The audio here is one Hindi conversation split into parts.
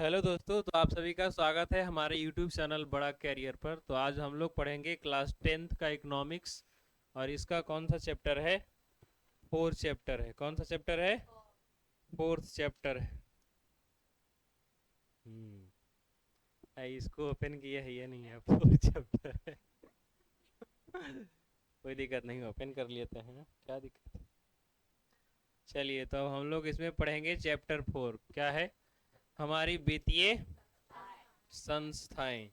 हेलो दोस्तों, तो आप सभी का स्वागत है हमारे यूट्यूब चैनल बड़ा कैरियर पर। तो आज हम लोग पढ़ेंगे क्लास 10th का इकोनॉमिक्स। और इसका कौन सा चैप्टर है? फोर्थ चैप्टर है। कौन सा चैप्टर है? फोर्थ चैप्टर है। इसको ओपन किया है, ये नहीं है, फोर्थ चैप्टर है। कोई दिक्कत नहीं, ओपन कर लेते हैं, क्या दिक्कत है। चलिए, तो अब हम लोग इसमें पढ़ेंगे चैप्टर 4। क्या है? हमारी वित्तीय संस्थाएं।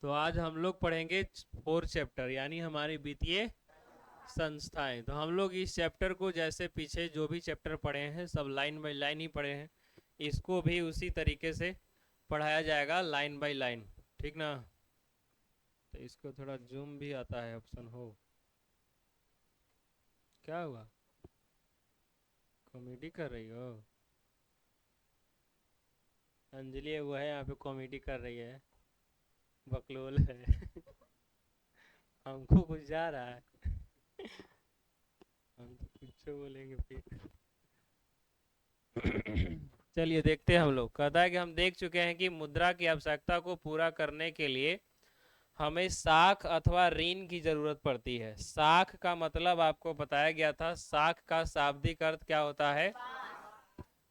तो आज हम लोग पढ़ेंगे फोर्थ चैप्टर, यानी हमारी वित्तीय संस्थाएं। तो हम लोग इस चैप्टर को, जैसे पीछे जो भी चैप्टर पढ़े हैं सब लाइन बाय लाइन ही पढ़े हैं, इसको भी उसी तरीके से पढ़ाया जाएगा, लाइन बाय लाइन। ठीक ना? तो इसको थोड़ा जूम भी आता है ऑप्शन हो। क्या हुआ? कॉमेडी कर रही हो? अंजलि वो है यहाँ पे, कॉमेडी कर रही है, बकलोल है। हमको कुछ जा रहा है। हम तो कुछ बोलेंगे फिर। चलिए देखते हैं। हम लोग कहता है कि हम देख चुके हैं कि मुद्रा की आवश्यकता को पूरा करने के लिए हमें साख अथवा ऋण की जरूरत पड़ती है। साख का मतलब आपको बताया गया था। साख का शाब्दिक अर्थ क्या होता है?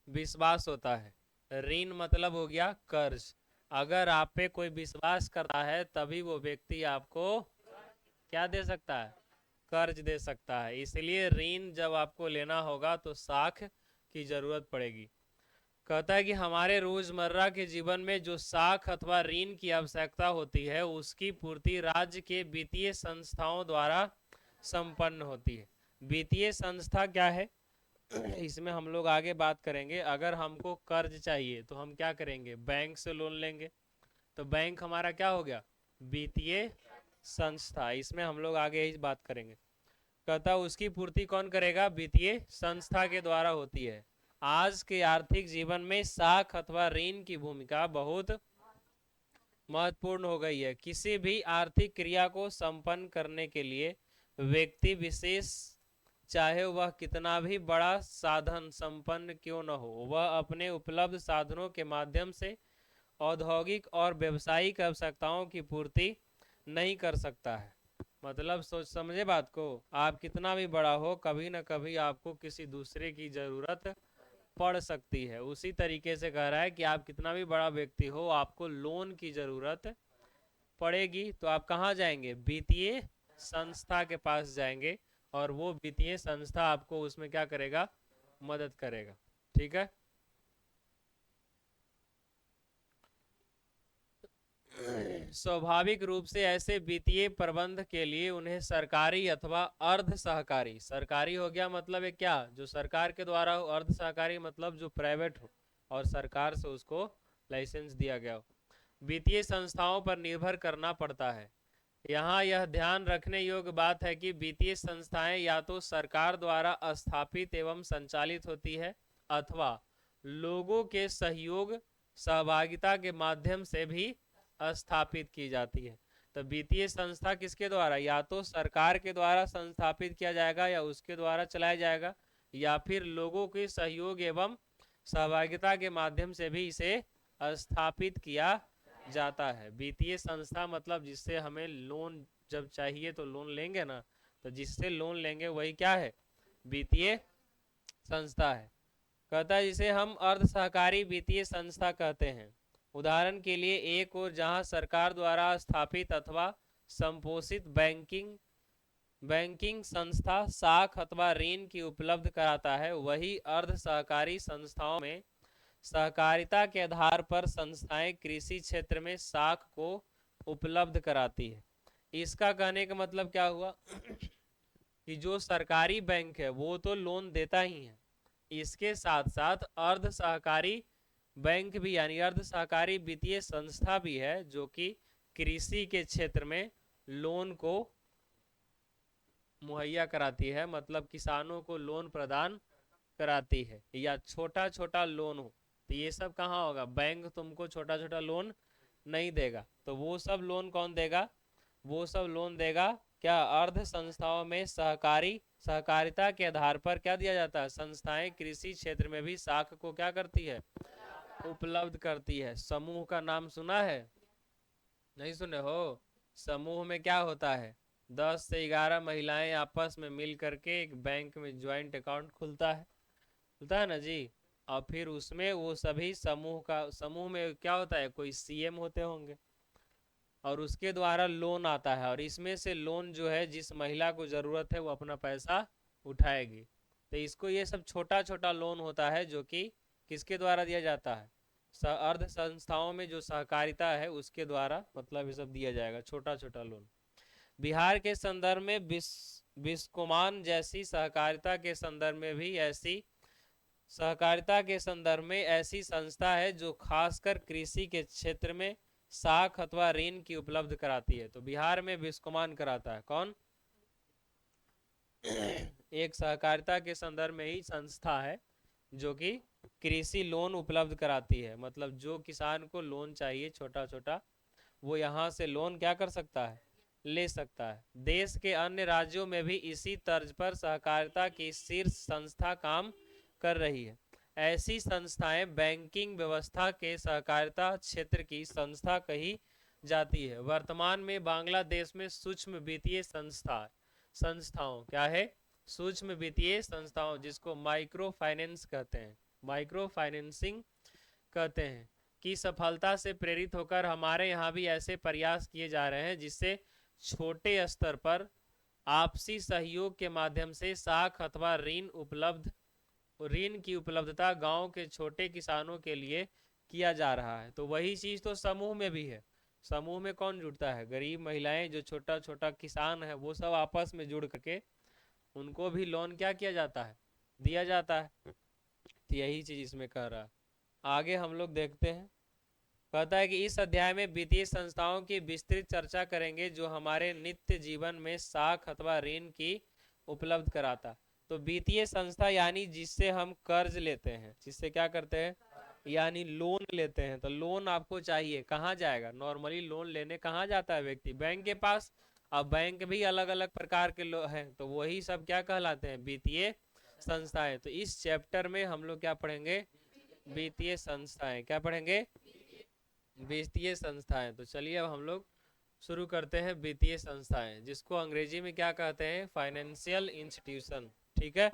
विश्वास होता है। ऋण मतलब हो गया कर्ज। अगर आप पे कोई विश्वास करता है तभी वो व्यक्ति आपको क्या दे सकता है? कर्ज दे सकता है। इसलिए ऋण जब आपको लेना होगा तो साख की जरूरत पड़ेगी। कहता है कि हमारे रोजमर्रा के जीवन में जो साख अथवा ऋण की आवश्यकता होती है उसकी पूर्ति राज्य के वित्तीय संस्थाओं द्वारा संपन्न होती है। वित्तीय संस्था क्या है? इसमें हम लोग आगे बात करेंगे। अगर हमको कर्ज चाहिए तो हम क्या करेंगे? बैंक से लोन लेंगे। तो बैंक हमारा क्या हो गया? वित्तीय संस्था। इसमें हम लोग आगे ही बात करेंगे। कहता उसकी पूर्ति कौन करेगा? वित्तीय संस्था के द्वारा होती है। आज के आर्थिक जीवन में साख अथवा ऋण की भूमिका बहुत महत्वपूर्ण हो गई है। किसी भी आर्थिक क्रिया को संपन्न करने के लिए व्यक्ति विशेष, चाहे वह कितना भी बड़ा साधन संपन्न क्यों न हो, वह अपने उपलब्ध साधनों के माध्यम से औद्योगिक और व्यावसायिक आवश्यकताओं की पूर्ति नहीं कर सकता है। मतलब सोच समझे बात को। आप कितना भी बड़ा हो, कभी ना कभी आपको किसी दूसरे की जरूरत पड़ सकती है। उसी तरीके से कह रहा है कि आप कितना भी बड़ा व्यक्ति हो, आपको लोन की जरूरत पड़ेगी। तो आप कहाँ जाएंगे? वित्तीय संस्था के पास जाएंगे, और वो वित्तीय संस्था आपको उसमें क्या करेगा? मदद करेगा। ठीक है। स्वाभाविक रूप से ऐसे वित्तीय प्रबंध के लिए उन्हें सरकारी अथवा अर्ध सहकारी, सरकारी हो गया मतलब है क्या? जो सरकार के द्वारा हो। अर्ध सहकारी मतलब जो प्राइवेट हो और सरकार से उसको लाइसेंस दिया गया हो, वित्तीय संस्थाओं पर निर्भर करना पड़ता है। यहाँ यह ध्यान रखने योग्य बात है कि वित्तीय संस्थाएं या तो सरकार द्वारा स्थापित एवं संचालित होती है अथवा लोगों के सहयोग सहभागिता के माध्यम से भी स्थापित की जाती है। तो वित्तीय संस्था किसके द्वारा? या तो सरकार के द्वारा संस्थापित किया जाएगा या उसके द्वारा चलाया जाएगा, या फिर लोगों के सहयोग एवं सहभागिता के माध्यम से भी इसे स्थापित किया जाता है। वित्तीय संस्था मतलब जिससे हमें लोन जब चाहिए तो लोन लेंगे ना, तो जिससे लोन लेंगे वही क्या है? वित्तीय संस्था है। कहता है जिसे हम अर्ध सहकारी वित्तीय संस्था कहते हैं। उदाहरण के लिए, एक और जहां सरकार द्वारा स्थापित अथवा संपोषित बैंकिंग बैंकिंग संस्था साख अथवा ऋण की उपलब्ध कराता है, वही अर्ध सहकारी संस्थाओं में सहकारिता के आधार पर संस्थाएं कृषि क्षेत्र में साख को उपलब्ध कराती है। इसका कहने का मतलब क्या हुआ? कि जो सरकारी बैंक है वो तो लोन देता ही है, इसके साथ साथ अर्ध सहकारी बैंक भी, यानी अर्ध सहकारी वित्तीय संस्था भी है, जो कि कृषि के क्षेत्र में लोन को मुहैया कराती है। मतलब किसानों को लोन प्रदान कराती है, या छोटा छोटा लोन हो। तो ये सब कहाँ होगा? बैंक तुमको छोटा छोटा लोन नहीं देगा। तो वो सब लोन कौन देगा? वो सब लोन देगा क्या अर्ध संस्थाओं में सहकारिता के आधार पर क्या दिया जाता है? संस्थाएं कृषि क्षेत्र में भी साख को क्या करती है? उपलब्ध करती है। समूह का नाम सुना है? नहीं सुने हो? समूह में क्या होता है? 10 से 11 महिलाएं आपस में मिल करके एक बैंक में ज्वाइंट अकाउंट खुलता है ना जी। और फिर उसमें वो सभी समूह में क्या होता है, कोई सीएम होते होंगे और उसके द्वारा लोन आता है, और इसमें से लोन जो है जिस महिला को ज़रूरत है वो अपना पैसा उठाएगी। तो इसको ये सब छोटा छोटा लोन होता है जो कि किसके द्वारा दिया जाता है? अर्ध संस्थाओं में जो सहकारिता है उसके द्वारा मतलब ये सब दिया जाएगा, छोटा छोटा लोन। बिहार के संदर्भ में बिस्कोमान जैसी सहकारिता के संदर्भ में भी ऐसी सहकारिता के संदर्भ में ऐसी संस्था है जो खासकर कृषि के क्षेत्र में साख अथवा ऋण की उपलब्ध कराती है। तो बिहार में बिस्कोमान कराता है कौन? एक सहकारिता के संदर्भ में ही संस्था है जो कि कृषि लोन उपलब्ध कराती है। मतलब जो किसान को लोन चाहिए छोटा छोटा, वो यहाँ से लोन क्या कर सकता है? ले सकता है। देश के अन्य राज्यों में भी इसी तर्ज पर सहकारिता की शीर्ष संस्था काम कर रही है। ऐसी संस्थाएं बैंकिंग व्यवस्था के सहकारिता क्षेत्र की संस्था कही जाती है। वर्तमान में बांग्लादेश में सूक्ष्म वित्तीय संस्थाओं क्या है? सूक्ष्म वित्तीय संस्थाओं, जिसको माइक्रो फाइनेंस कहते हैं, माइक्रो फाइनेंसिंग कहते हैं, की सफलता से प्रेरित होकर हमारे यहाँ भी ऐसे प्रयास किए जा रहे हैं जिससे छोटे स्तर पर आपसी सहयोग के माध्यम से साख अथवा ऋण की उपलब्धता गांव के छोटे किसानों के लिए किया जा रहा है। तो वही चीज तो समूह में भी है। समूह में कौन जुड़ता है? गरीब महिलाएं, जो छोटा छोटा किसान है, वो सब आपस में जुड़ करके उनको भी लोन क्या किया जाता है? दिया जाता है। तो यही चीज इसमें कह रहा है। आगे हम लोग देखते हैं। कहता है कि इस अध्याय में वित्तीय संस्थाओं की विस्तृत चर्चा करेंगे जो हमारे नित्य जीवन में साख अथवा ऋण की उपलब्ध कराता। तो वित्तीय संस्था यानी जिससे हम कर्ज लेते हैं, जिससे क्या करते हैं? यानी लोन लेते हैं। तो लोन आपको चाहिए, कहाँ जाएगा? नॉर्मली लोन लेने कहाँ जाता है व्यक्ति? बैंक के पास। अब बैंक भी अलग अलग प्रकार के हैं, तो वही सब क्या कहलाते हैं? वित्तीय संस्थाएं। तो इस चैप्टर में हम लोग क्या पढ़ेंगे? वित्तीय संस्थाएं। क्या पढ़ेंगे? वित्तीय संस्थाएं। तो चलिए अब हम लोग शुरू करते हैं वित्तीय संस्थाएं, जिसको अंग्रेजी में क्या कहते हैं? Financial institution. ठीक है।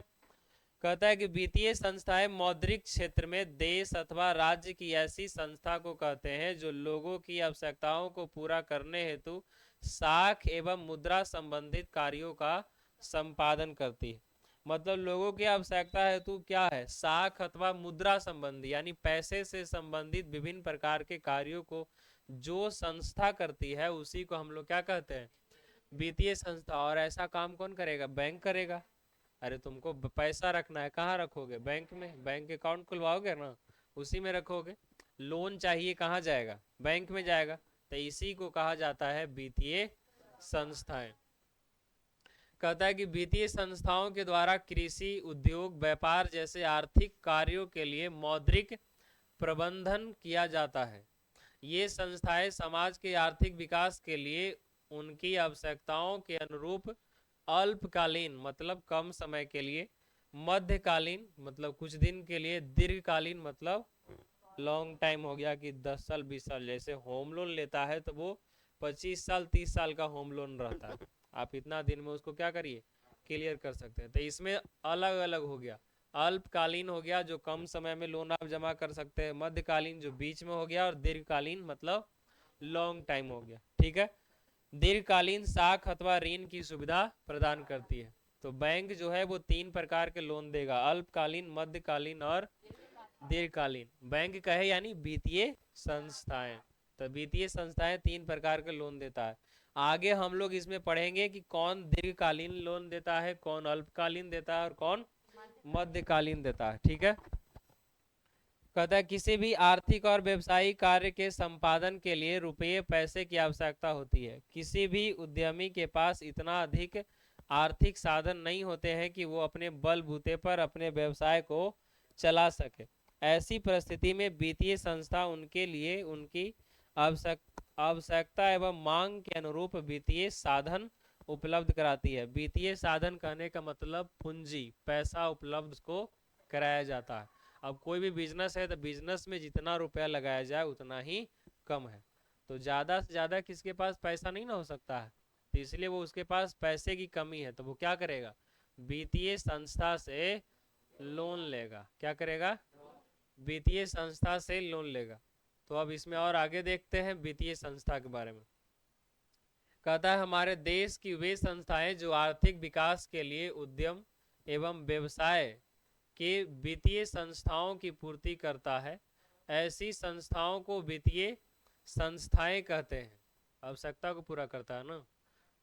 कहता है कि वित्तीय संस्थाएं मौद्रिक क्षेत्र में देश अथवा राज्य की ऐसी संस्था को कहते हैं जो लोगों की आवश्यकताओं को पूरा करने हेतु साख एवं मुद्रा संबंधित कार्यों का संपादन करती है। मतलब लोगों की आवश्यकता हेतु क्या है? साख अथवा मुद्रा संबंधी यानी पैसे से संबंधित विभिन्न प्रकार के कार्यों को जो संस्था करती है उसी को हम लोग क्या कहते हैं? वित्तीय संस्था। और ऐसा काम कौन करेगा? बैंक करेगा। अरे तुमको पैसा रखना है, कहाँ रखोगे? बैंक में। बैंक अकाउंट खुलवाओगे ना, उसी में रखोगे। लोन चाहिए, कहाँ जाएगा? बैंक में जाएगा। तो इसी को कहा जाता है वित्तीय संस्थाएं। कहता है कि वित्तीय संस्थाओं के द्वारा कृषि, उद्योग, व्यापार जैसे आर्थिक कार्यों के लिए मौद्रिक प्रबंधन किया जाता है। ये संस्थाएं समाज के आर्थिक विकास के लिए उनकी आवश्यकताओं के अनुरूप अल्पकालीन मतलब कम समय के लिए, मध्यकालीन मतलब कुछ दिन के लिए, दीर्घकालीन मतलब लॉन्ग टाइम हो गया कि 10 साल 20 साल, जैसे होम लोन लेता है तो वो 25 साल 30 साल का होम लोन रहता है। आप इतना दिन में उसको क्या करिए? क्लियर कर सकते हैं। तो इसमें अलग अलग हो गया। अल्पकालीन हो गया जो कम समय में लोन आप जमा कर सकते हैं, मध्यकालीन जो बीच में हो गया, और दीर्घकालीन मतलब लॉन्ग टाइम हो गया। ठीक है। दीर्घकालीन साख अथवा ऋण की सुविधा प्रदान करती है। तो बैंक जो है वो 3 प्रकार के लोन देगा, अल्पकालीन, मध्यकालीन और दीर्घकालीन। बैंक कहे यानी वित्तीय संस्थाएं। तो वित्तीय संस्थाएं 3 प्रकार के लोन देता है। आगे हम लोग इसमें पढ़ेंगे कि कौन दीर्घकालीन लोन देता है, कौन अल्पकालीन देता है और कौन मध्यकालीन देता है। ठीक है। कहता है किसी भी आर्थिक और व्यवसायिक कार्य के संपादन के लिए रुपये पैसे की आवश्यकता होती है। किसी भी उद्यमी के पास इतना अधिक आर्थिक साधन नहीं होते हैं कि वो अपने बलबूते पर अपने व्यवसाय को चला सके। ऐसी परिस्थिति में वित्तीय संस्था उनके लिए उनकी आवश्यकता एवं मांग के अनुरूप वित्तीय साधन उपलब्ध कराती है। वित्तीय साधन कहने का मतलब पूंजी, पैसा उपलब्ध उसको कराया जाता है। अब कोई भी बिजनेस है तो बिजनेस में जितना रुपया लगाया जाए उतना ही कम है, तो ज़्यादा से ज़्यादा किसके पास पैसा नहीं ना हो सकता है, तो इसलिए वो उसके पास पैसे की कमी है तो वो क्या करेगा, वित्तीय संस्था से लोन लेगा। क्या करेगा, वित्तीय संस्था से लोन लेगा। तो अब इसमें और आगे देखते हैं वित्तीय संस्था के बारे में। कहता है हमारे देश की वे संस्थाएं जो आर्थिक विकास के लिए उद्यम एवं व्यवसाय के वित्तीय संस्थाओं की पूर्ति करता है, ऐसी संस्थाओं को वित्तीय संस्थाएं कहते हैं। आवश्यकता को पूरा करता है ना।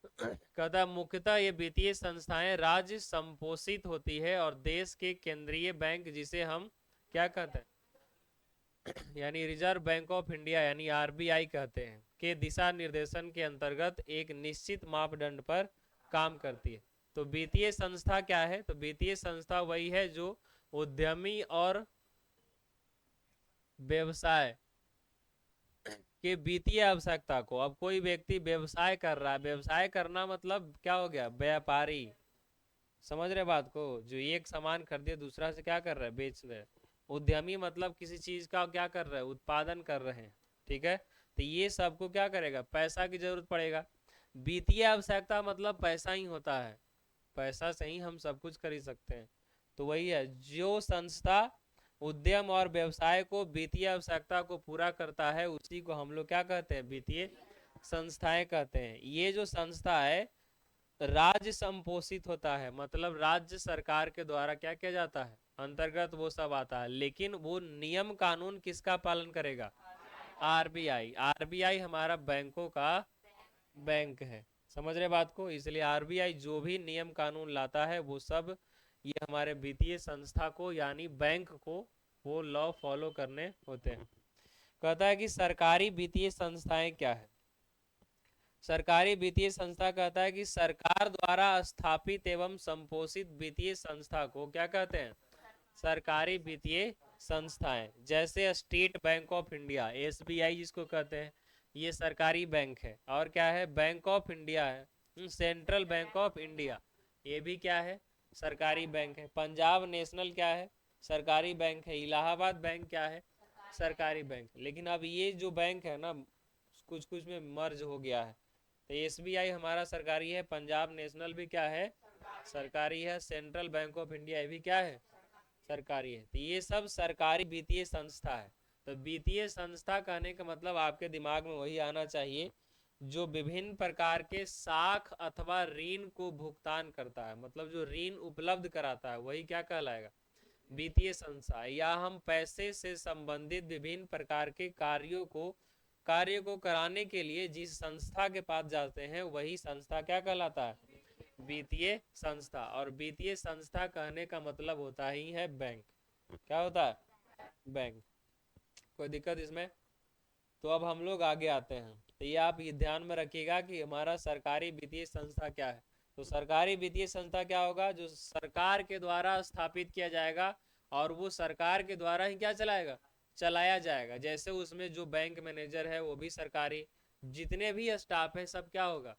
कहता है मुख्यतः ये वित्तीय संस्थाएं राज्य संपोषित होती है और देश के केंद्रीय बैंक जिसे हम क्या कहते हैं यानी रिजर्व बैंक ऑफ इंडिया यानी आरबीआई कहते हैं, के दिशा निर्देशन के अंतर्गत एक निश्चित मापदंड पर काम करती है। तो वित्तीय संस्था क्या है, तो वित्तीय संस्था वही है जो उद्यमी और व्यवसाय के वित्तीय आवश्यकता को, अब कोई व्यक्ति व्यवसाय कर रहा है, व्यवसाय करना मतलब क्या हो गया, व्यापारी, समझ रहे बात को, जो एक सामान खरीदे दूसरा से क्या कर रहा है, बेच रहे हैं। उद्यमी मतलब किसी चीज का क्या कर रहे हैं, उत्पादन कर रहे हैं, ठीक है। तो ये सबको क्या करेगा, पैसा की जरूरत पड़ेगा। वित्तीय आवश्यकता मतलब पैसा ही होता है, पैसा से ही हम सब कुछ खरीद सकते हैं। तो वही है, जो संस्था उद्यम और व्यवसाय को वित्तीय आवश्यकता को पूरा करता है उसी को हम लोग क्या कहते हैं, वित्तीय संस्थाएं कहते हैं। ये जो संस्था है राज्य संपोषित होता है, मतलब राज्य सरकार के द्वारा क्या किया जाता है, अंतर्गत वो सब आता है, लेकिन वो नियम कानून किसका पालन करेगा, आरबीआई। आरबीआई हमारा बैंकों का बैंक है, समझ रहे बात को, इसलिए आरबीआई जो भी नियम कानून लाता है वो सब ये हमारे वित्तीय संस्था को यानी बैंक को वो लॉ फॉलो करने होते हैं। कहता है कि सरकारी वित्तीय संस्थाएं क्या है, सरकारी वित्तीय संस्था कहता है कि सरकार द्वारा स्थापित एवं संपोषित वित्तीय संस्था को क्या कहते हैं, सरकारी वित्तीय संस्थाएं। जैसे state bank of India SBI जिसको कहते हैं, ये सरकारी बैंक है। और क्या है, बैंक ऑफ इंडिया है, सेंट्रल बैंक ऑफ इंडिया, ये भी क्या है, सरकारी बैंक है। पंजाब नेशनल क्या है, सरकारी बैंक है। इलाहाबाद बैंक क्या है, सरकारी बैंक। लेकिन अब ये जो बैंक है ना कुछ कुछ में मर्ज हो गया है, तो एसबीआई हमारा सरकारी है, पंजाब नेशनल भी क्या है, सरकारी है, सेंट्रल बैंक ऑफ इंडिया भी क्या है, सरकारी है। तो ये सब सरकारी वित्तीय संस्था है। तो वित्तीय संस्था कहने का मतलब आपके दिमाग में वही आना चाहिए जो विभिन्न प्रकार के साख अथवा ऋण को भुगतान करता है, मतलब जो ऋण उपलब्ध कराता है वही क्या कहलाएगा, वित्तीय संस्था। या हम पैसे से संबंधित विभिन्न प्रकार के कार्य को कराने के लिए जिस संस्था के पास जाते हैं वही संस्था क्या कहलाता है, वित्तीय संस्था। और वित्तीय संस्था कहने का मतलब होता ही है बैंक। क्या होता है, बैंक। कोई दिक्कत इसमें। तो अब हम लोग आगे आते हैं, तो ये आप ये ध्यान में रखिएगा कि हमारा सरकारी वित्तीय संस्था क्या है। तो सरकारी वित्तीय संस्था क्या होगा, जो सरकार के द्वारा स्थापित किया जाएगा और वो सरकार के द्वारा ही क्या चलाया जाएगा। जैसे उसमें जो बैंक मैनेजर है वो भी सरकारी, जितने भी स्टाफ है सब क्या होगा,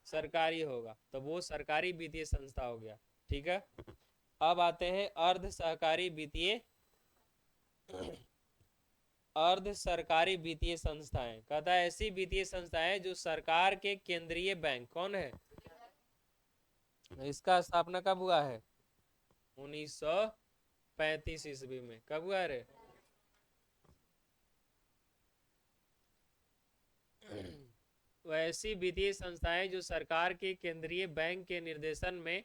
सरकारी होगा। तो वो सरकारी वित्तीय संस्था हो गया, ठीक है। अब आते हैं अर्ध सहकारी वित्तीय अर्ध सरकारी वित्तीय संस्थाएं। कहता है ऐसी वित्तीय संस्थाएं जो सरकार के केंद्रीय बैंक कौन है, इसका स्थापना कब हुआ है, 1935 ईस्वी में। कब हुआ रे वैसी वित्तीय संस्थाएं जो सरकार के केंद्रीय बैंक के निर्देशन में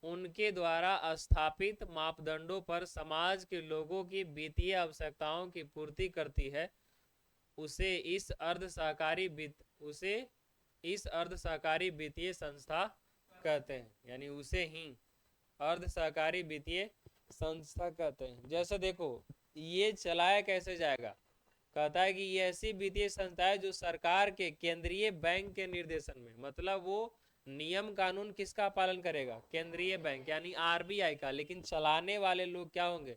उनके द्वारा स्थापित मापदंडों पर समाज के लोगों की वित्तीय आवश्यकताओं की पूर्ति करती है, उसे इस अर्ध सहकारी वित्तीय संस्था कहते हैं, यानी उसे ही अर्ध सहकारी वित्तीय संस्था कहते हैं। जैसे देखो ये चलाया कैसे जाएगा, कहता है कि ये ऐसी वित्तीय संस्था है जो सरकार के केंद्रीय बैंक के निर्देशन में, मतलब वो नियम कानून किसका पालन करेगा, केंद्रीय बैंक यानी आरबीआई का, लेकिन चलाने वाले लोग क्या होंगे,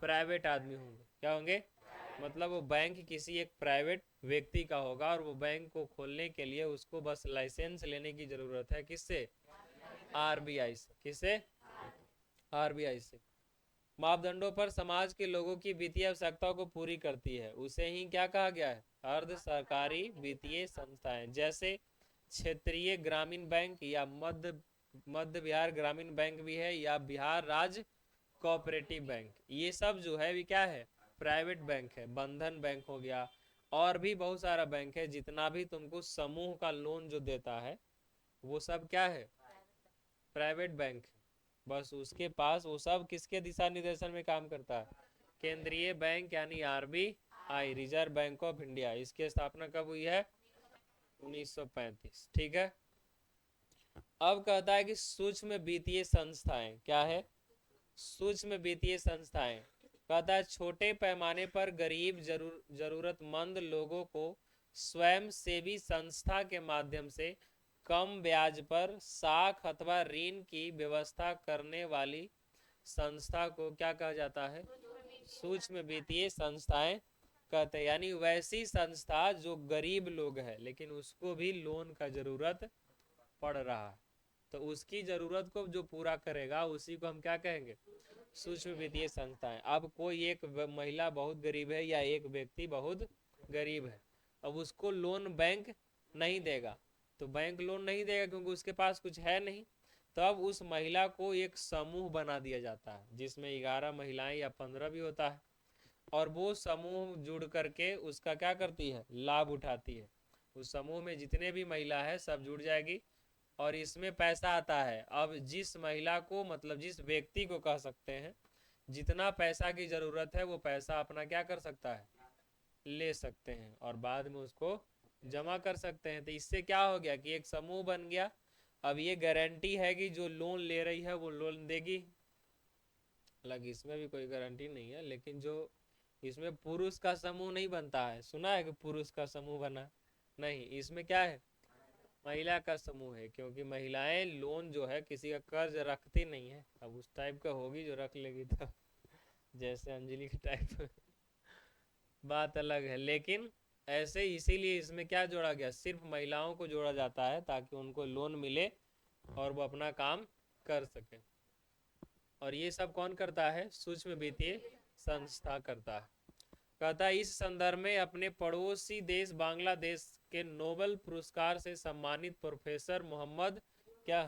प्राइवेट आदमी होंगे। क्या होंगे, मतलब वो बैंक किसी एक प्राइवेट व्यक्ति का होगा और वो बैंक को खोलने के लिए उसको बस लाइसेंस लेने की जरूरत है। किससे? आरबीआई से। किससे? आरबीआई से। मापदंडों पर समाज के लोगों की वित्तीय आवश्यकताओं को पूरी करती है, उसे ही क्या कहा गया है? अर्ध सरकारी वित्तीय संस्थाएं। जैसे क्षेत्रीय ग्रामीण बैंक या मध्य बिहार ग्रामीण बैंक भी है, या बिहार राज्य कोऑपरेटिव बैंक। ये सब जो है भी क्या है? प्राइवेट बैंक है। बंधन बैंक हो गया, और भी बहुत सारा बैंक है। जितना भी तुमको समूह का लोन जो देता है वो सब क्या है? Private bank. बस उसके पास वो सब किसके दिशा निर्देशन में काम करता है? केंद्रीय बैंक यानी RBI, reserve bank of India. इसकी स्थापना कब हुई है? 1935। ठीक है। अब कहता है कि सूक्ष्म वित्तीय संस्थाएं क्या है? सूक्ष्म वित्तीय संस्थाएं कहता है छोटे पैमाने पर गरीब जरूरतमंद लोगों को स्वयं सेवी संस्था के माध्यम से कम ब्याज पर साख अथवा ऋण की व्यवस्था करने वाली संस्था को क्या कहा जाता है? सूक्ष्म वित्तीय संस्थाएं कहते हैं। यानी वैसी संस्था जो गरीब लोग है लेकिन उसको भी लोन का जरूरत पड़ रहा है, तो उसकी जरूरत को जो पूरा करेगा उसी को हम क्या कहेंगे? सूक्ष्म वित्तीय संस्थाएं। अब कोई एक महिला बहुत गरीब है या एक व्यक्ति बहुत गरीब है, अब उसको लोन बैंक नहीं देगा, तो बैंक लोन नहीं देगा क्योंकि उसके पास कुछ है नहीं। तब उस महिला को एक समूह बना दिया जाता है जिसमें 11 महिलाएं या 15 भी होता है, और वो समूह जुड़ करके उसका क्या करती है? लाभ उठाती है। उस समूह में जितने भी महिला है सब जुड़ जाएगी और इसमें पैसा आता है। अब जिस महिला को, मतलब जिस व्यक्ति को कह सकते हैं, जितना पैसा की जरूरत है वो पैसा अपना क्या कर सकता है? ले सकते हैं और बाद में उसको जमा कर सकते हैं। तो इससे क्या हो गया कि एक समूह बन गया। अब ये गारंटी है कि जो लोन ले रही है वो लोन देगी। हालांकि इसमें भी कोई गारंटी नहीं है, लेकिन जो इसमें पुरुष का समूह नहीं बनता है, सुना है कि पुरुष का समूह बना? नहीं, इसमें क्या है? महिला का समूह है, क्योंकि महिलाएं लोन जो है किसी का कर्ज रखती नहीं है। अब उस टाइप का होगी जो रख लेगी तो जैसे अंजलि के टाइप बात अलग है। लेकिन ऐसे इसीलिए इसमें क्या जोड़ा गया? सिर्फ महिलाओं को जोड़ा जाता है ताकि उनको लोन मिले और वो अपना काम कर सके। और ये सब कौन करता है? सूक्ष्म वित्तीय संस्था करता है। कहता है इस संदर्भ में अपने पड़ोसी देश बांग्लादेश के नोबेल पुरस्कार से सम्मानित प्रोफेसर मोहम्मद क्या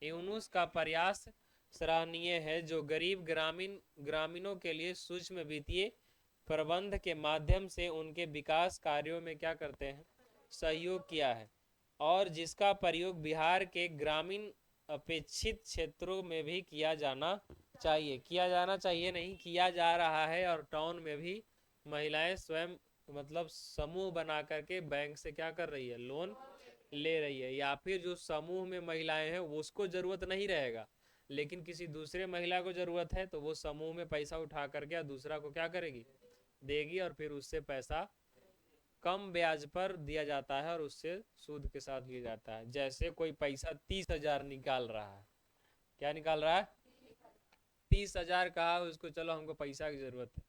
यूनुस का प्रयास सराहनीय है, जो गरीब ग्रामीणों के लिए सूक्ष्म वित्तीय प्रबंध के माध्यम से उनके विकास कार्यों में क्या करते हैं? सहयोग किया है, और जिसका प्रयोग बिहार के ग्रामीण अपेक्षित क्षेत्रों में भी किया जाना चाहिए। किया जाना चाहिए नहीं, किया जा रहा है। और टाउन में भी महिलाएं स्वयं, मतलब समूह बना करके बैंक से क्या कर रही है? लोन ले रही है। या फिर जो समूह में महिलाएं हैं उसको जरूरत नहीं रहेगा, लेकिन किसी दूसरे महिला को जरूरत है, तो वो समूह में पैसा उठा करके दूसरा को क्या करेगी? देगी, और फिर उससे पैसा कम ब्याज पर दिया जाता है और उससे सूद के साथ लिया जाता है। जैसे कोई पैसा 30,000 निकाल रहा है, क्या निकाल रहा है? 30,000 कहा उसको, चलो हमको पैसा की जरूरत है।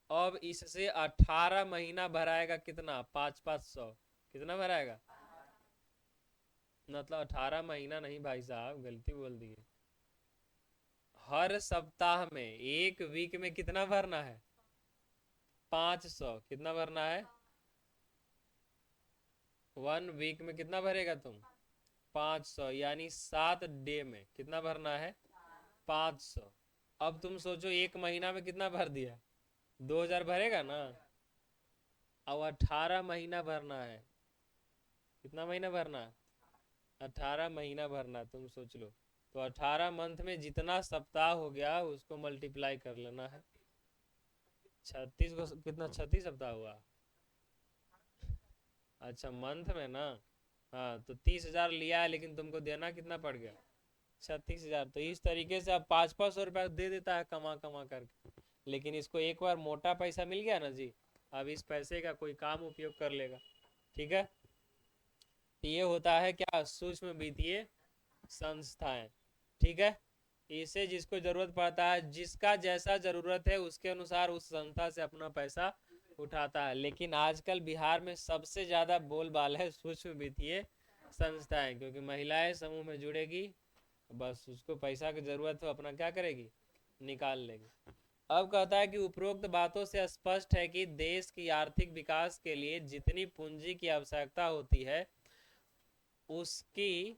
अब इससे 18 महीना भराएगा कितना? 5-500। कितना भराएगा? मतलब 18 महीना नहीं भाई साहब, गलती बोल दी। हर सप्ताह में, एक वीक में कितना भरना है? 500। कितना भरना है? 1 वीक में कितना भरेगा तुम? 500। यानी 7 डे में कितना भरना है? 500। अब तुम सोचो एक महीना में कितना भर दिया? 2,000 भरेगा ना। अब 18 महीना भरना है। कितना महीना भरना? 18 महीना भरना। तुम सोच लो, तो 18 मंथ में जितना सप्ताह हो गया उसको मल्टीप्लाई कर लेना है। 36 को कितना? 36 सप्ताह हुआ। अच्छा, मंथ में ना। हाँ, तो 30,000 लिया है, लेकिन तुमको देना कितना पड़ गया? 36,000। तो इस तरीके से अब 500-500 रुपया दे देता है कमा कमा करके। लेकिन इसको एक बार मोटा पैसा मिल गया ना जी, अब इस पैसे का कोई काम उपयोग कर लेगा। ठीक है। ये होता है क्या? सूक्ष्म वित्तीय संस्थाएं। ठीक है। इसे जिसको जरूरत पड़ता है, जिसका जैसा जरूरत है उसके अनुसार उस संस्था से अपना पैसा उठाता है। लेकिन आजकल बिहार में सबसे ज्यादा बोलबाल है सूक्ष्म वित्तीय संस्थाएं, क्योंकि महिलाएं समूह में जुड़ेगी, बस उसको पैसा की जरूरत हो अपना क्या करेगी, निकाल लेगी। अब कहता है कि उपरोक्त बातों से स्पष्ट है कि देश की आर्थिक विकास के लिए जितनी पूंजी की आवश्यकता होती है उसकी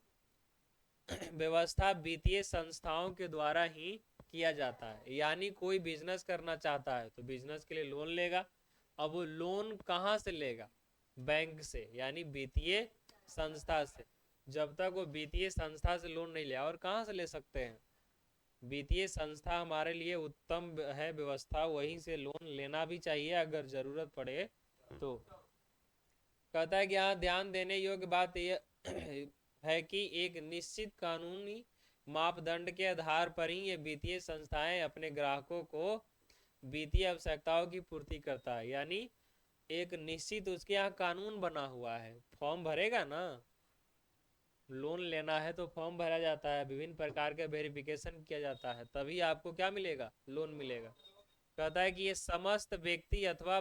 व्यवस्था वित्तीय संस्थाओं के द्वारा ही किया जाता है। यानी कोई बिजनेस करना चाहता है तो बिजनेस के लिए लोन लेगा। अब वो लोन कहाँ से लेगा, बैंक से, यानी वित्तीय संस्था से। जब तक वो वित्तीय संस्था से लोन नहीं लिया, और कहाँ से ले सकते हैं, वित्तीय संस्था हमारे लिए उत्तम है व्यवस्था, वहीं से लोन लेना भी चाहिए अगर जरूरत पड़े तो। कहता है कि यहाँ ध्यान देने योग्य बात यह है कि एक निश्चित कानूनी मापदंड के आधार पर ही ये वित्तीय संस्थाएं अपने ग्राहकों को वित्तीय आवश्यकताओं की पूर्ति करता है। यानी एक निश्चित उसके यहाँ कानून बना हुआ है, फॉर्म भरेगा ना, लोन लेना है तो फॉर्म भरा जाता है, विभिन्न प्रकार के वेरिफिकेशन किया जाता है, तभी आपको क्या मिलेगा, लोन मिलेगा। कहता है कि ये समस्त व्यक्ति अथवा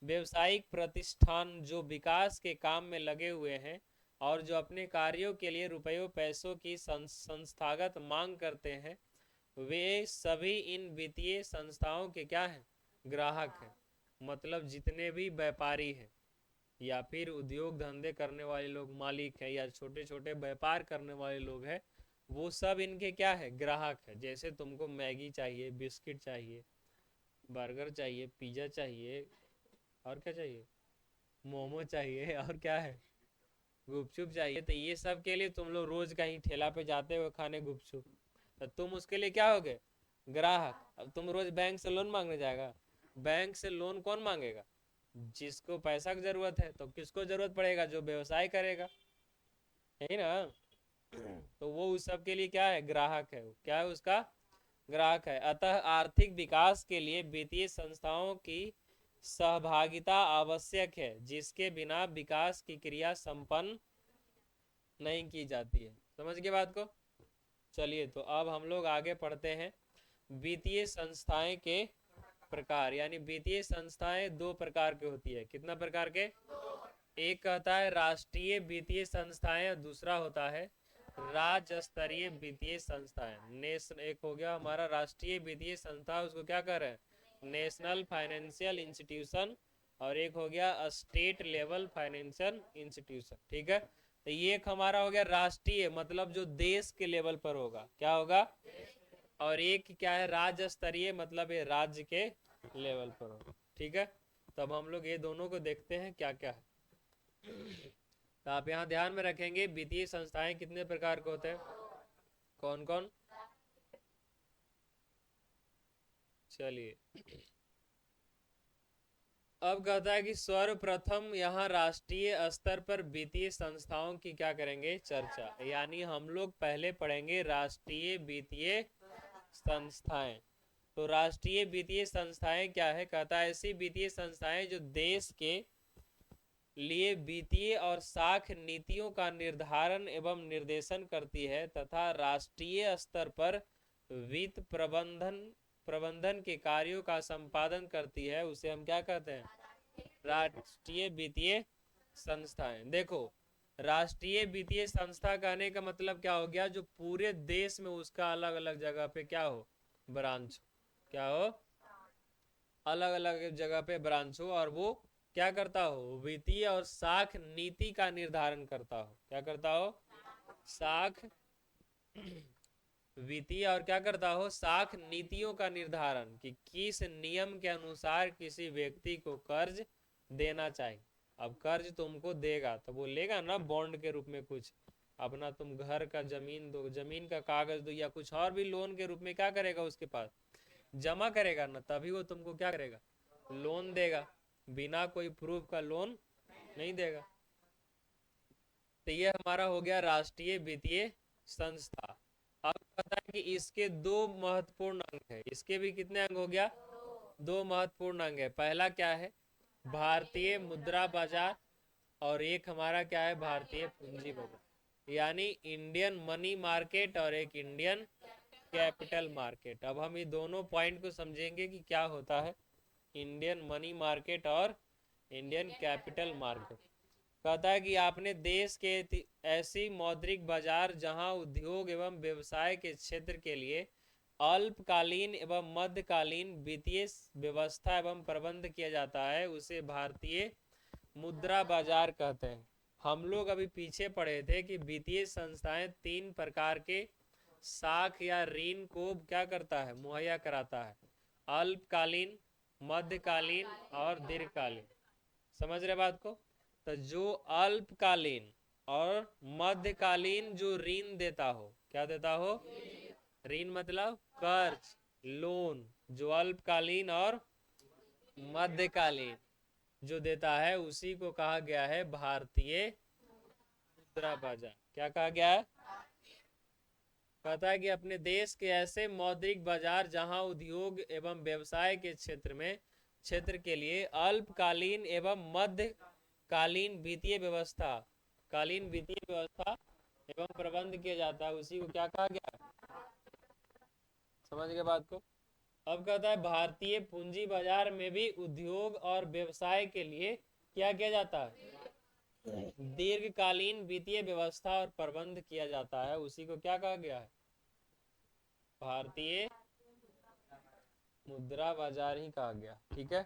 व्यावसायिक प्रतिष्ठान जो विकास के काम में लगे हुए हैं और जो अपने कार्यों के लिए रुपयों पैसों की संस्थागत मांग करते हैं, वे सभी इन वित्तीय संस्थाओं के क्या हैं, ग्राहक हैं। मतलब जितने भी व्यापारी हैं या फिर उद्योग धंधे करने वाले लोग, मालिक हैं, या छोटे छोटे व्यापार करने वाले लोग हैं, वो सब इनके क्या है, ग्राहक है। जैसे तुमको मैगी चाहिए, बिस्किट चाहिए, बर्गर चाहिए, पिज़्ज़ा चाहिए, और क्या चाहिए, मोमो चाहिए, और क्या है, गुपचुप चाहिए, तो ये सब के लिए तुम लोग रोज कहीं ठेला पे जाते हो खाने गुपचुप, तो तुम उसके लिए क्या हो गए, ग्राहक। अब तुम रोज बैंक से लोन मांगने जाएगा, बैंक से लोन कौन मांगेगा, जिसको पैसा की जरूरत है। तो किसको जरूरत पड़ेगा, जो व्यवसाय करेगा, है ना। तो वो उस सब के लिए क्या है, ग्राहक है, क्या है, उसका ग्राहक है। अतः आर्थिक विकास के लिए वित्तीय संस्थाओं की सहभागिता आवश्यक है, जिसके बिना विकास की क्रिया संपन्न नहीं की जाती है। समझ गए बात को। चलिए तो अब हम लोग आगे पढ़ते हैं वित्तीय संस्थाएं के प्रकार। यानी वित्तीय संस्थाएं दो प्रकार की होती है, कितना प्रकार के, एक कहता है राष्ट्रीय वित्तीय संस्थाएं और दूसरा होता है राज्य स्तरीय वित्तीय संस्थाएं। एक हो गया हमारा राष्ट्रीय वित्तीय संस्था, उसको क्या कर रहे हैं, नेशनल फाइनेंशियल इंस्टीट्यूशन, और एक हो गया स्टेट लेवल फाइनेंशियल इंस्टीट्यूशन। ठीक है, तो ये एक हमारा हो गया राष्ट्रीय, मतलब जो देश के लेवल पर होगा, क्या होगा, और एक क्या है राज्य स्तरीय, मतलब ये राज्य के लेवल पर होगा। ठीक है, तब हम लोग ये दोनों को देखते हैं क्या क्या है। तो आप यहाँ ध्यान में रखेंगे वित्तीय संस्थाएं कितने प्रकार के होते हैं, कौन कौन। चलिए अब कहता है कि सर्वप्रथम यहाँ राष्ट्रीय स्तर पर वित्तीय संस्थाओं की क्या करेंगे, चर्चा। यानी हम लोग पहले पढ़ेंगे राष्ट्रीय वित्तीय संस्थाएं। तो राष्ट्रीय वित्तीय संस्थाएं क्या है, कहता है ऐसी वित्तीय संस्थाएं जो देश के लिए वित्तीय और साख नीतियों का निर्धारण एवं निर्देशन करती है तथा राष्ट्रीय स्तर पर वित्त प्रबंधन के कार्यों का संपादन करती है, उसे हम क्या कहते हैं, राष्ट्रीय वित्तीय संस्थाएं। देखो राष्ट्रीय वित्तीय संस्था कहने का मतलब क्या हो गया, जो पूरे देश में उसका अलग अलग जगह पे क्या हो, ब्रांच, क्या हो, अलग अलग जगह पे ब्रांच हो, और वो क्या करता हो, वित्तीय और साख नीति का निर्धारण करता हो। क्या करता हो, साख वित्तीय और क्या करता हो, साख नीतियों का निर्धारण, कि किस नियम के अनुसार किसी व्यक्ति को कर्ज देना चाहिए। अब कर्ज तुमको देगा तो वो लेगा ना बॉन्ड के रूप में कुछ अपना, तुम घर का जमीन दो, जमीन का कागज दो, या कुछ और भी लोन के रूप में क्या करेगा, उसके पास जमा करेगा ना, तभी वो तुमको क्या करेगा, लोन देगा। बिना कोई प्रूफ का लोन नहीं देगा। तो ये हमारा हो गया राष्ट्रीय वित्तीय संस्था। अब पता है कि इसके दो महत्वपूर्ण अंग है, इसके भी कितने अंग हो गया, दो महत्वपूर्ण अंग है। पहला क्या है, भारतीय मुद्रा बाजार, और एक हमारा क्या है, भारतीय पूंजी बाजार, यानी इंडियन मनी मार्केट और एक इंडियन कैपिटल मार्केट। अब हम ये दोनों पॉइंट को समझेंगे कि क्या होता है। इंडियन मनी मार्केट और इंडियन कैपिटल मार्केट। कहता है कि आपने देश के ऐसी मौद्रिक बाजार जहां उद्योग एवं व्यवसाय के क्षेत्र के लिए अल्पकालीन एवं मध्यकालीन वित्तीय व्यवस्था एवं प्रबंध किया जाता है उसे भारतीय मुद्रा बाजार कहते हैं। हम लोग अभी पीछे पढ़े थे कि वित्तीय संस्थाएं तीन प्रकार के साख या ऋण को क्या करता है, मुहैया कराता है। अल्पकालीन, मध्यकालीन और दीर्घकालीन। समझ रहे बात को? तो जो अल्पकालीन और मध्यकालीन जो ऋण देता हो, क्या देता हो? ऋण मतलब कर्ज, लोन। जो अल्पकालीन और मध्यकालीन जो देता है उसी को कहा गया है भारतीय मुद्रा बाजार। क्या कहा गया है? कहता है कि अपने देश के ऐसे मौद्रिक बाजार जहां उद्योग एवं व्यवसाय के क्षेत्र के लिए अल्पकालीन एवं मध्यकालीन वित्तीय व्यवस्था एवं प्रबंध किया जाता है उसी को क्या कहा गया है? समझ गए बात को? अब कहता है भारतीय पूंजी बाजार में भी उद्योग और व्यवसाय के लिए क्या किया जाता है? दीर्घकालीन वित्तीय व्यवस्था और प्रबंध किया जाता है उसी को क्या कहा गया है? भारतीय मुद्रा बाजार ही कहा गया। ठीक है,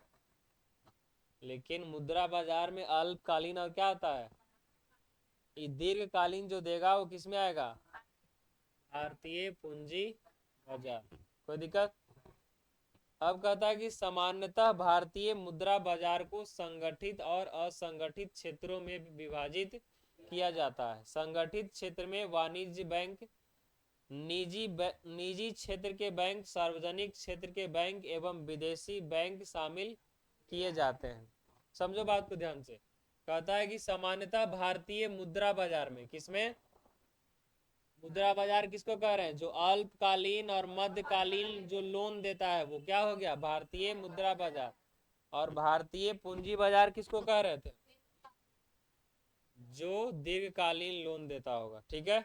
लेकिन मुद्रा बाजार में अल्पकालीन और क्या आता है? ये दीर्घकालीन जो देगा वो किस में आएगा? भारतीय पूंजी बाजार। कोई दिक्कत? अब कहता है कि सामान्यतः भारतीय मुद्रा बाजार को संगठित और असंगठित क्षेत्रों में विभाजित किया जाता है। संगठित क्षेत्र में वाणिज्य बैंक, निजी क्षेत्र के बैंक, सार्वजनिक क्षेत्र के बैंक एवं विदेशी बैंक शामिल किए जाते हैं। समझो बात को ध्यान से। कहता है कि सामान्यतः भारतीय मुद्रा बाजार में, किसमें? मुद्रा बाजार किसको कह रहे हैं? जो अल्पकालीन और मध्यकालीन जो लोन देता है वो क्या हो गया? भारतीय मुद्रा बाजार। और भारतीय पूंजी बाजार किसको कह रहे थे? जो दीर्घकालीन लोन देता होगा। ठीक है,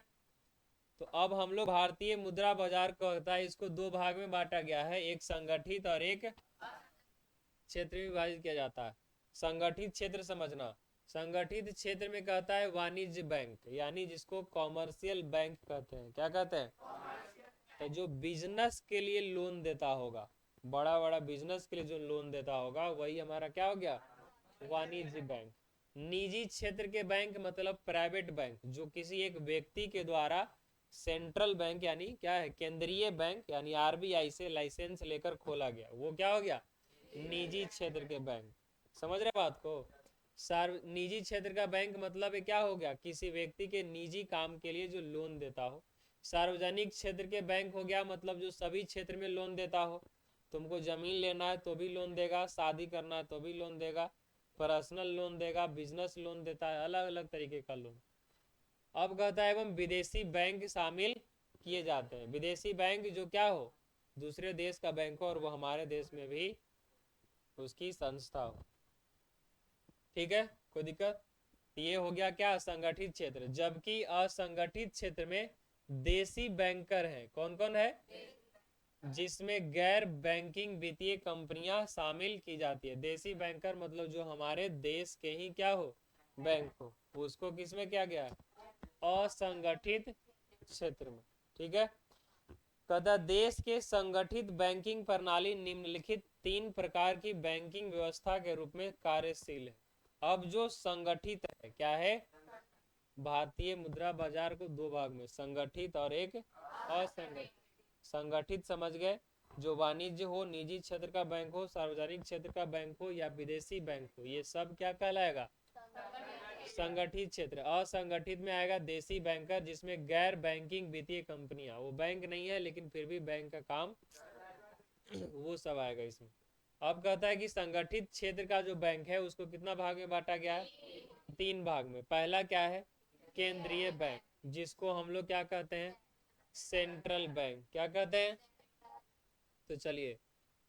तो अब हम लोग भारतीय मुद्रा बाजार को होता है, इसको दो भाग में बांटा गया है, एक संगठित और एक क्षेत्र में विभाजित किया जाता है। संगठित क्षेत्र समझना, संगठित क्षेत्र में कहता है वाणिज्य बैंक, यानी जिसको कॉमर्शियल बैंक कहते हैं। क्या कहते हैं? तो जो बिजनेस के लिए लोन देता होगा, बड़ा बड़ा बिजनेस के लिए जो लोन देता होगा वही हमारा क्या हो गया? वाणिज्य बैंक। निजी क्षेत्र के बैंक मतलब प्राइवेट बैंक, जो किसी एक व्यक्ति के द्वारा सेंट्रल बैंक यानी क्या है? केंद्रीय बैंक यानी आरबीआई से लाइसेंस लेकर खोला गया, वो क्या हो गया? निजी क्षेत्र के बैंक। समझ रहे बात को? निजी क्षेत्र का बैंक मतलब है क्या हो गया? किसी व्यक्ति के निजी काम के लिए जो लोन देता हो। सार्वजनिक क्षेत्र के बैंक हो गया मतलब जो सभी क्षेत्र में लोन देता हो। तुमको जमीन लेना है तो भी लोन देगा, शादी करना है तो भी लोन देगा, पर्सनल लोन देगा, बिजनेस लोन देता है, अलग अलग तरीके का लोन। अब कहता है एवं विदेशी बैंक शामिल किए जाते हैं। विदेशी बैंक जो क्या हो? दूसरे देश का बैंक हो और वो हमारे देश में भी उसकी संस्था हो। ठीक है, कोई दिक्कत? ये हो गया क्या? असंगठित क्षेत्र। जबकि असंगठित क्षेत्र में देसी बैंकर है। कौन कौन है? जिसमें गैर बैंकिंग वित्तीय कंपनियां शामिल की जाती है। देसी बैंकर मतलब जो हमारे देश के ही क्या हो? बैंक हो, उसको किसमें किया गया है? असंगठित क्षेत्र में। ठीक है, कहता देश के संगठित बैंकिंग प्रणाली निम्नलिखित तीन प्रकार की बैंकिंग व्यवस्था के रूप में कार्यशील है। अब जो संगठित है क्या है? भारतीय मुद्रा बाजार को दो भाग में, संगठित और एक असंगठित। संगठित समझ गए? जो वाणिज्य हो, निजी क्षेत्र का बैंक हो, सार्वजनिक क्षेत्र का बैंक हो या विदेशी बैंक हो, ये सब क्या कहलाएगा? संगठित क्षेत्र। असंगठित में आएगा देसी बैंकर, जिसमें गैर बैंकिंग वित्तीय कंपनियां, वो बैंक नहीं है लेकिन फिर भी बैंक का काम वो सब आएगा इसमें। अब कहता है कि संगठित क्षेत्र का जो बैंक है उसको कितना भाग में बांटा गया है? तीन भाग में। पहला क्या है? केंद्रीय बैंक, जिसको हम लोग क्या कहते हैं? Central bank. क्या कहते हैं? तो चलिए,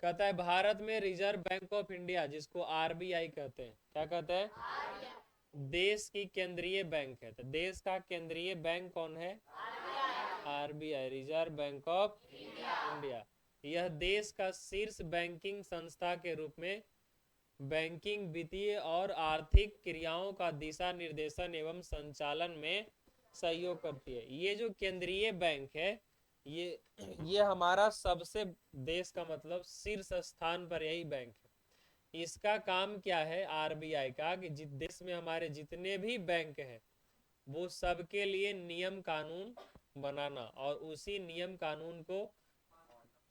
कहता है भारत में रिजर्व बैंक ऑफ इंडिया, जिसको आरबीआई कहते हैं। क्या कहते हैं? देश की केंद्रीय बैंक है। तो देश का केंद्रीय बैंक कौन है? RBI, reserve bank of India. यह देश का शीर्ष बैंकिंग संस्था के रूप में बैंकिंग, वित्तीय और आर्थिक क्रियाओं का दिशा निर्देशन एवं संचालन में सहयोग करती है। ये जो केंद्रीय बैंक है, ये ये हमारा सबसे, देश का मतलब शीर्ष स्थान पर यही बैंक है। इसका काम क्या है आरबीआई का, कि जिस देश में हमारे जितने भी बैंक हैं वो सबके लिए नियम कानून बनाना, और उसी नियम कानून को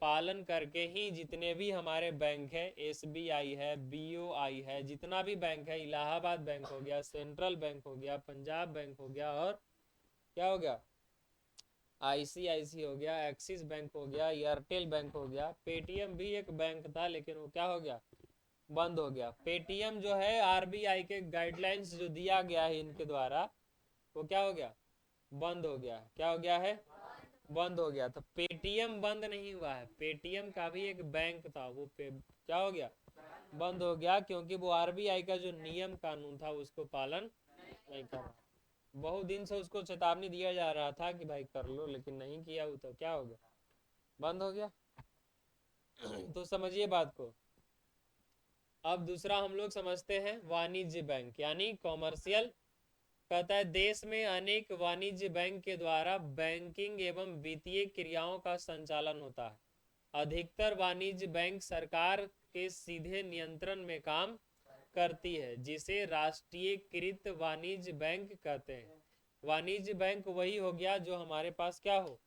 पालन करके ही जितने भी हमारे बैंक है, एसबीआई है, बीओआई है, जितना भी बैंक है, इलाहाबाद बैंक हो गया, सेंट्रल बैंक हो गया, पंजाब बैंक हो गया, और क्या हो गया, आईसीआईसी हो गया, एक्सिस बैंक हो गया, एयरटेल बैंक हो गया, पेटीएम भी एक बैंक था लेकिन वो क्या हो गया, बंद हो गया। पेटीएम जो है आरबीआई के गाइडलाइंस जो दिया गया है इनके द्वारा, वो क्या हो गया, बंद हो गया। क्या हो गया है, बंद हो गया। तो पेटीएम बंद नहीं हुआ है, पेटीएम का भी एक बैंक था, वो क्या हो गया, बंद हो गया, क्योंकि वो आरबीआई का जो नियम कानून था उसको पालन नहीं कर रहा। बहुत दिन से उसको चेतावनी दिया जा रहा था कि भाई कर लो, लेकिन नहीं किया, वो तो क्या हो गया, बंद हो गया। तो समझिए बात को। अब दूसरा हम लोग समझते हैं वाणिज्य बैंक यानी कॉमर्शियल। कहता है देश में अनेक वाणिज्य बैंक के द्वारा बैंकिंग एवं वित्तीय क्रियाओं का संचालन होता है। अधिकतर वाणिज्य बैंक सरकार के सीधे नियंत्रण में काम करती है, जिसे राष्ट्रीयकृत वाणिज्य बैंक कहते हैं। वाणिज्य बैंक वही हो गया जो हमारे पास क्या हो,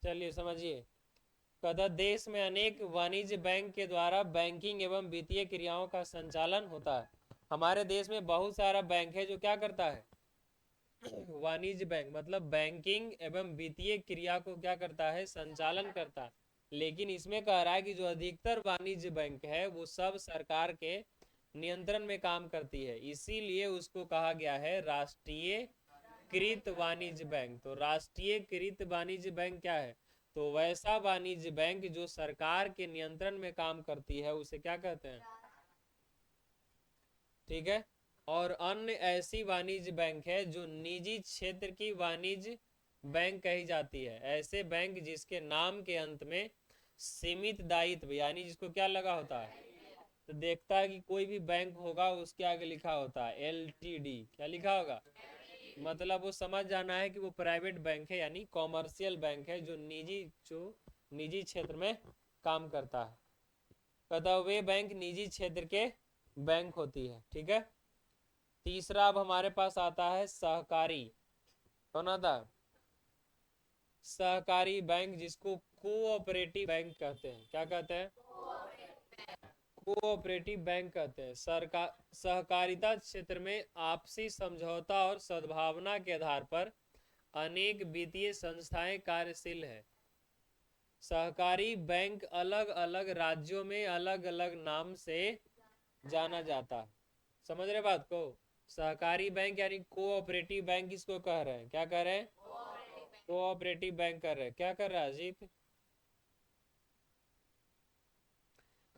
चलिए समझिए। कदा देश में अनेक वाणिज्य बैंक के द्वारा बैंकिंग एवं वित्तीय क्रियाओं का संचालन होता है। हमारे देश में बहुत सारा बैंक है जो क्या करता है, वाणिज्य बैंक मतलब बैंकिंग एवं वित्तीय क्रिया को क्या करता है, संचालन करता है। लेकिन इसमें कह रहा है कि जो अधिकतर वाणिज्य बैंक है वो सब सरकार के नियंत्रण में काम करती है, इसीलिए उसको कहा गया है राष्ट्रीय कृत वाणिज्य बैंक। तो राष्ट्रीय कृत वाणिज्य बैंक क्या है, तो वैसा वाणिज्य बैंक जो सरकार के नियंत्रण में काम करती है उसे क्या कहते हैं, ठीक है। और अन्य ऐसी वाणिज्य बैंक है जो निजी क्षेत्र की वाणिज्य बैंक कही जाती है। ऐसे बैंक जिसके नाम के अंत में सीमित दायित्व यानी जिसको क्या लगा होता है, तो देखता है कि कोई भी बैंक होगा उसके आगे लिखा होता है एलटीडी, क्या लिखा होगा, मतलब वो समझ जाना है कि वो प्राइवेट बैंक है यानी कॉमर्शियल बैंक है, जो निजी क्षेत्र में काम करता है। कहता वे बैंक निजी क्षेत्र के बैंक होती है, ठीक है। तीसरा अब हमारे पास आता है सहकारी। कौन आता है, सहकारी बैंक, जिसको कोऑपरेटिव बैंक कहते हैं। क्या कहते हैं, कोऑपरेटिव बैंक कहते हैं। सरकार सहकारिता क्षेत्र में आपसी समझौता और सद्भावना के आधार पर अनेक वित्तीय संस्थाएं कार्यशील है। सहकारी बैंक अलग अलग राज्यों में अलग अलग नाम से जाना जाता है। समझ रहे बात को, सहकारी बैंक यानी कोऑपरेटिव बैंक इसको कह रहे हैं। क्या कह रहे हैं, कोऑपरेटिव बैंक कर रहे हैं। क्या कर रहा है अजीत,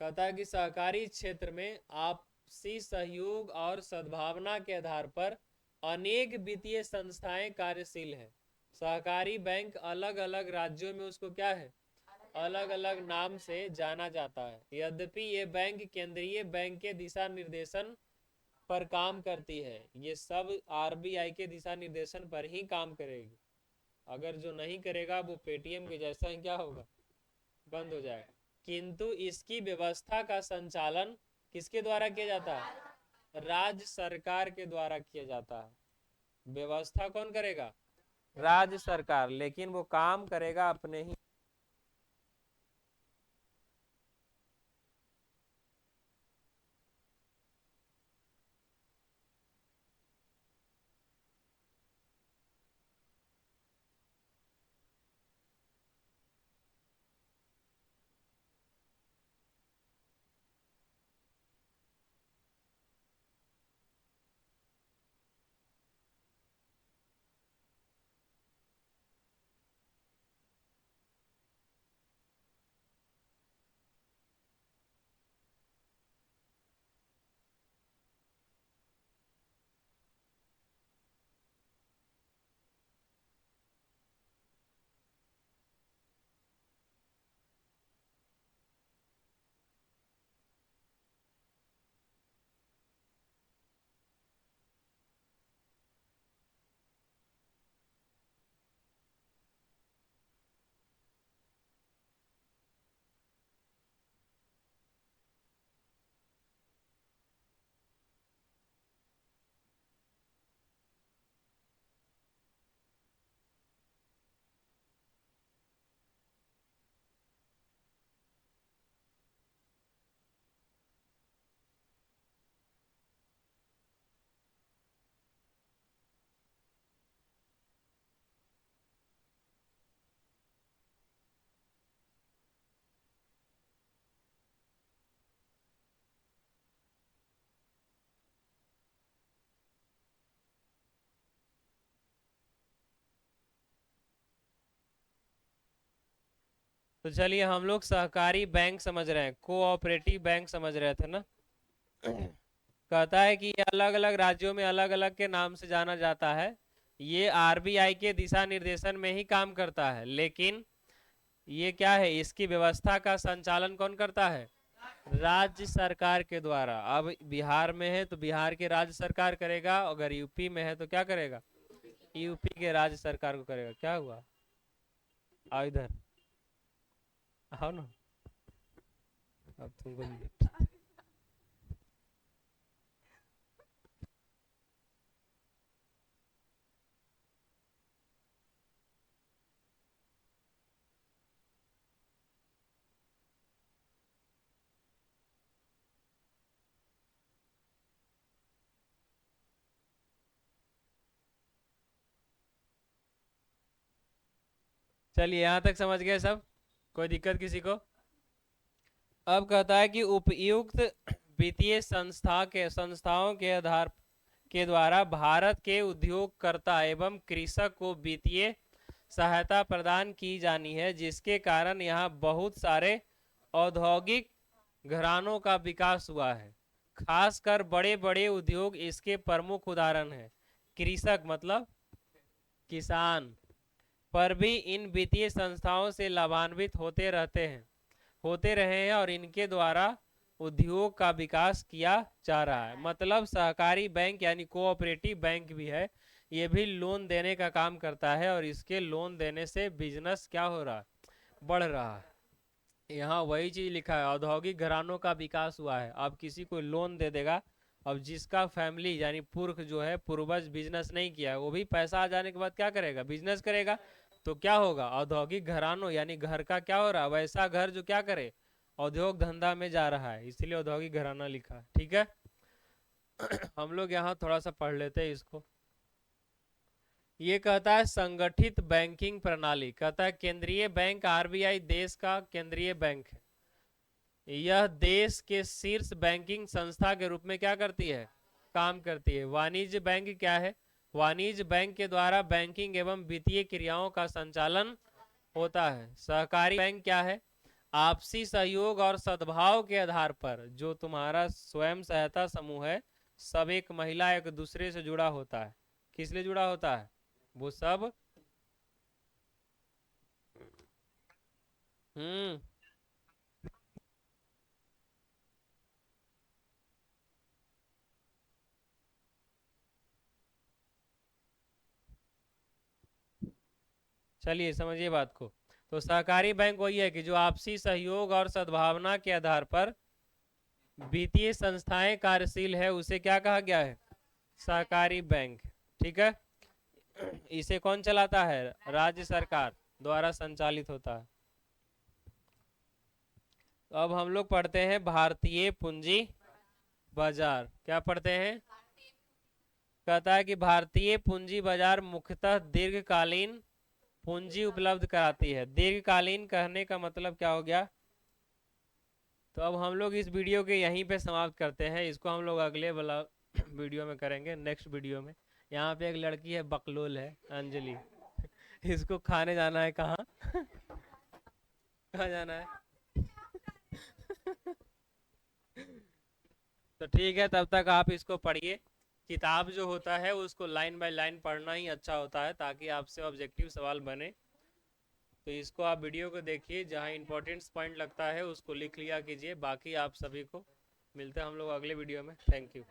कहता है कि सहकारी क्षेत्र में आपसी सहयोग और सद्भावना के आधार पर अनेक वित्तीय संस्थाएं कार्यशील है। सहकारी बैंक अलग अलग राज्यों में उसको क्या है, अलग अलग नाम से जाना जाता है। यद्यपि ये बैंक केंद्रीय बैंक के दिशा निर्देशन पर काम करती है। ये सब आरबीआई के दिशा निर्देशन पर ही काम करेगी। अगर जो नहीं करेगा वो पेटीएम के जैसा ही क्या होगा, बंद हो जाएगा। किंतु इसकी व्यवस्था का संचालन किसके द्वारा किया जाता है, राज्य सरकार के द्वारा किया जाता है। व्यवस्था कौन करेगा, राज्य सरकार, लेकिन वो काम करेगा अपने ही। तो चलिए हम लोग सहकारी बैंक समझ रहे हैं, कोऑपरेटिव बैंक समझ रहे थे ना। कहता है कि ये अलग अलग राज्यों में अलग अलग के नाम से जाना जाता है। ये आरबीआई के दिशा निर्देशन में ही काम करता है, लेकिन ये क्या है, इसकी व्यवस्था का संचालन कौन करता है? राज्य सरकार के द्वारा। अब बिहार में है तो बिहार के राज्य सरकार करेगा, अगर यूपी में है तो क्या करेगा? यूपी के राज्य सरकार को करेगा। क्या हुआ? आओ इधर, आओ ना। अब तुमको चलिए यहाँ तक समझ गए सब? कोई दिक्कत किसी को? अब कहता है कि उपयुक्त वित्तीय संस्थाओं के आधार के द्वारा भारत के उद्योगकर्ता एवं कृषक को वित्तीय सहायता प्रदान की जानी है, जिसके कारण यहाँ बहुत सारे औद्योगिक घरानों का विकास हुआ है। खासकर बड़े बड़े उद्योग इसके प्रमुख उदाहरण हैं। कृषक मतलब किसान पर भी इन वित्तीय संस्थाओं से लाभान्वित होते रहे हैं और इनके द्वारा उद्योग का विकास किया जा रहा है। मतलब सहकारी बैंक यानी कोऑपरेटिव बैंक भी है, ये भी लोन देने का काम करता है और इसके लोन देने से बिजनेस क्या हो रहा है? बढ़ रहा है। यहाँ वही चीज लिखा है, औद्योगिक घरानों का विकास हुआ है। अब किसी को लोन दे देगा, अब जिसका फैमिली यानी पुरख जो है, पूर्वज बिजनेस नहीं किया है, वो भी पैसा आ जाने के बाद क्या करेगा? बिजनेस करेगा। तो क्या होगा? औद्योगिक घरानों यानी घर का क्या हो रहा है? वैसा घर जो क्या करे? उद्योग धंधा में जा रहा है, इसलिए औद्योगिक घराना लिखा है। ठीक है। हम लोग यहाँ थोड़ा सा पढ़ लेते हैं इसको। ये कहता है संगठित बैंकिंग प्रणाली। कहता है केंद्रीय बैंक आरबीआई देश का केंद्रीय बैंक है। यह देश के शीर्ष बैंकिंग संस्था के रूप में क्या करती है? काम करती है। वाणिज्य बैंक क्या है? वाणिज्य बैंक के द्वारा बैंकिंग एवं वित्तीय क्रियाओं का संचालन होता है। सहकारी बैंक क्या है? आपसी सहयोग और सद्भाव के आधार पर जो तुम्हारा स्वयं सहायता समूह है, सब एक महिला एक दूसरे से जुड़ा होता है। किस लिए जुड़ा होता है? वो सब हम्म चलिए समझिए बात को। तो सहकारी बैंक वही है कि जो आपसी सहयोग और सद्भावना के आधार पर वित्तीय संस्थाएं कार्यशील है, उसे क्या कहा गया है? सहकारी बैंक। ठीक है। इसे कौन चलाता है? राज्य सरकार द्वारा संचालित होता है। तो अब हम लोग पढ़ते हैं भारतीय पूंजी बाजार। क्या पढ़ते हैं? कहता है कि भारतीय पूंजी बाजार मुख्यतः दीर्घकालीन पूंजी उपलब्ध कराती है। दीर्घकालीन कहने का मतलब क्या हो गया? तो अब हम लोग इस वीडियो के यहीं पे समाप्त करते हैं। इसको हम लोग अगले वाला वीडियो में करेंगे, नेक्स्ट वीडियो में। यहाँ पे एक लड़की है, बकलोल है, अंजलि। इसको खाने जाना है। कहाँ? कहाँ जाना है? तो ठीक है, तब तक आप इसको पढ़िए। किताब जो होता है उसको लाइन बाय लाइन पढ़ना ही अच्छा होता है, ताकि आपसे ऑब्जेक्टिव सवाल बने। तो इसको आप वीडियो को देखिए, जहाँ इंपॉर्टेंट पॉइंट लगता है उसको लिख लिया कीजिए। बाकी आप सभी को मिलते हैं हम लोग अगले वीडियो में। Thank you.